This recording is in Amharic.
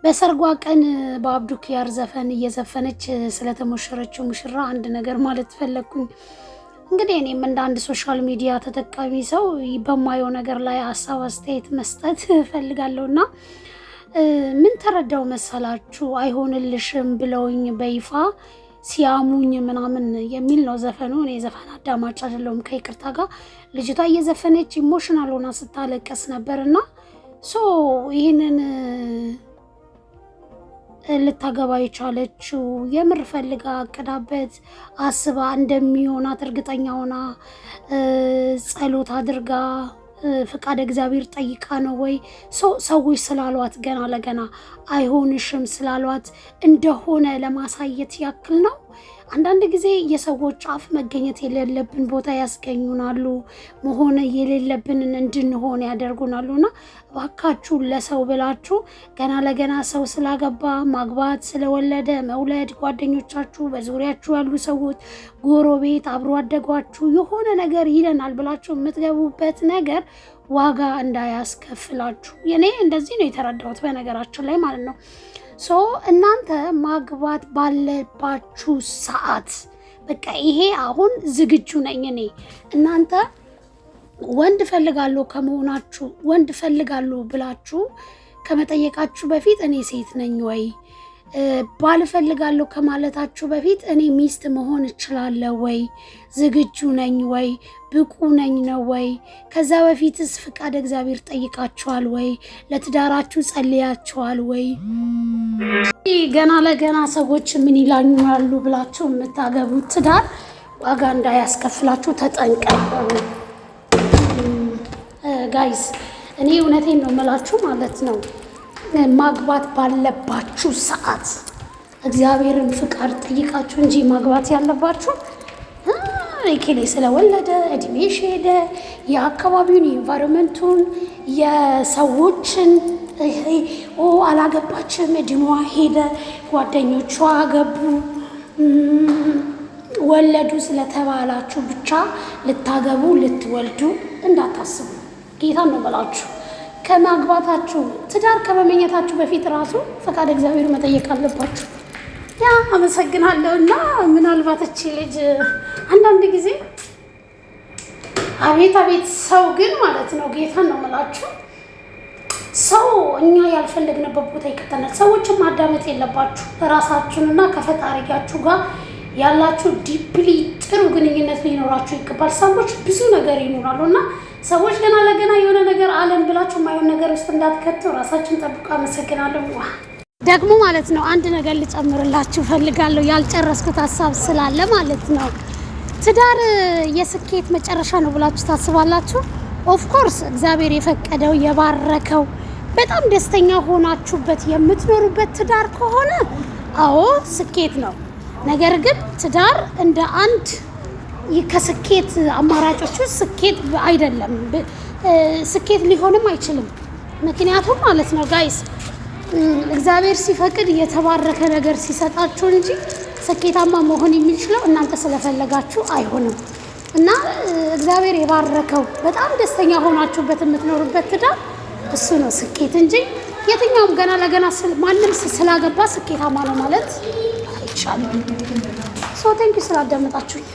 በሰርጓ ቀን በአብዱ ኪያር ዘፈን እየዘፈነች ስለተሞሸረችው ሙሽራ አንድ ነገር ማለት ፈለኩኝ። እንግዲህ እኔም እንደ አንድ ሶሻል ሚዲያ ተጠቃሚ ሰው በማየው ነገር ላይ ሀሳብ አስተያየት መስጠት ፈልጋለሁና ምን ተረዳው መሰላችሁ? አይሆንልሽም ብለውኝ በይፋ ሲያሙኝ ምናምን የሚል ነው ዘፈኑ። እኔ ዘፈን አዳማጭ አይደለሁም ከይቅርታ ጋር። ልጅቷ እየዘፈነች ኢሞሽናል ሆና ስታለቀስ ነበርና ይሄንን ልታገባ የቻለችው የምር ፈልጋ አቅዳበት አስባ እንደሚሆናት እርግጠኛ ሆና ጸሎት አድርጋ ፍቃድ እግዚአብሔር ጠይቃ ነው ወይ ሰዎች ስላሏት ገና ለገና አይሆንሽም ስላሏት እንደሆነ ለማሳየት ያክል ነው? አንዳንድ ጊዜ የሰዎች አፍ መገኘት የሌለብን ቦታ ያስገኙናሉ፣ መሆን የሌለብንን እንድንሆን ያደርጉናሉና እባካችሁ ለሰው ብላችሁ ገና ለገና ሰው ስላገባ ማግባት ስለወለደ መውለድ ጓደኞቻችሁ በዙሪያችሁ ያሉ ሰዎች ጎረቤት አብሮ አደጓችሁ የሆነ ነገር ይለናል ብላችሁ የምትገቡበት ነገር ዋጋ እንዳያስከፍላችሁ። እኔ እንደዚህ ነው የተረዳሁት በነገራችን ላይ ማለት ነው። እናንተ ማግባት ባለባችሁ ሰዓት በቃ ይሄ አሁን ዝግጁ ነኝ እኔ እናንተ ወንድ ፈልጋለሁ ከመሆናችሁ ወንድ ፈልጋለሁ ብላችሁ ከመጠየቃችሁ በፊት እኔ ሴት ነኝ ወይ ባል ፈልጋለሁ ከማለታችሁ በፊት እኔ ሚስት መሆን እችላለሁ ወይ ዝግጁ ነኝ ወይ ብቁ ነኝ ነው ወይ? ከዛ በፊትስ ፍቃድ እግዚአብሔር ጠይቃችኋል ወይ? ለትዳራችሁ ጸልያችኋል ወይ? ገና ለገና ሰዎች ምን ይላኛሉ ብላችሁ የምታገቡት ትዳር ዋጋ እንዳያስከፍላችሁ ተጠንቀቁ ጋይስ። እኔ እውነቴን ነው የምላችሁ ማለት ነው። ማግባት ባለባችሁ ሰዓት እግዚአብሔርን ፍቃድ ጠይቃችሁ እንጂ ማግባት ያለባችሁ እከሌ ስለወለደ እድሜሽ ሄደ የአካባቢውን የኢንቫይሮንመንቱን የሰዎችን አላገባችም እድሜዋ ሄደ ጓደኞቿ አገቡ ወለዱ ስለተባላችሁ ብቻ ልታገቡ ልትወልዱ እንዳታስቡ። ጌታ ነው ብላችሁ ከማግባታችሁ ትዳር ከመመኘታችሁ በፊት ራሱ ፈቃድ እግዚአብሔር መጠየቅ አለባችሁ። አመሰግናለሁና ምናልባት እቺ ልጅ አንዳንድ ጊዜ አቤት ሰው ግን ማለት ነው ጌታን ነው የምላችሁ ሰው እኛ ያልፈለግንበት ቦታ ይከተናል። ሰዎችን ማዳመጥ የለባችሁ። ራሳችሁንና ከፈጣሪያችሁ ጋር ያላችሁ ዲፕሊ ጥሩ ግንኙነት ሊኖራችሁ ይገባል። ሰዎች ብዙ ነገር ይኖራሉና ሰዎች ገና ለገና የሆነ ነገር አለን ብላችሁ ማይሆን ነገር ውስጥ እንዳትከቱ ራሳችሁን ጠብቁ። አመሰግናለሁ። ደግሞ ማለት ነው አንድ ነገር ልጨምርላችሁ ፈልጋለሁ ያልጨረስኩት ሀሳብ ስላለ ማለት ነው። ትዳር የስኬት መጨረሻ ነው ብላችሁ ታስባላችሁ? ኦፍ ኮርስ እግዚአብሔር የፈቀደው የባረከው በጣም ደስተኛ ሆናችሁበት የምትኖሩበት ትዳር ከሆነ አዎ ስኬት ነው። ነገር ግን ትዳር እንደ አንድ ከስኬት አማራጮች ስኬት አይደለም፣ ስኬት ሊሆንም አይችልም። ምክንያቱም ማለት ነው ጋይስ እግዚአብሔር ሲፈቅድ የተባረከ ነገር ሲሰጣችሁ እንጂ ስኬታማ መሆን የሚችለው እናንተ ስለፈለጋችሁ አይሆንም። እና እግዚአብሔር የባረከው በጣም ደስተኛ ሆናችሁበት የምትኖሩበት ትዳር እሱ ነው ስኬት እንጂ የትኛውም ገና ለገና ማንም ስላገባ ስኬታማ ነው ማለት አይቻልም። ቴንክ ዩ ስላዳመጣችሁኝ።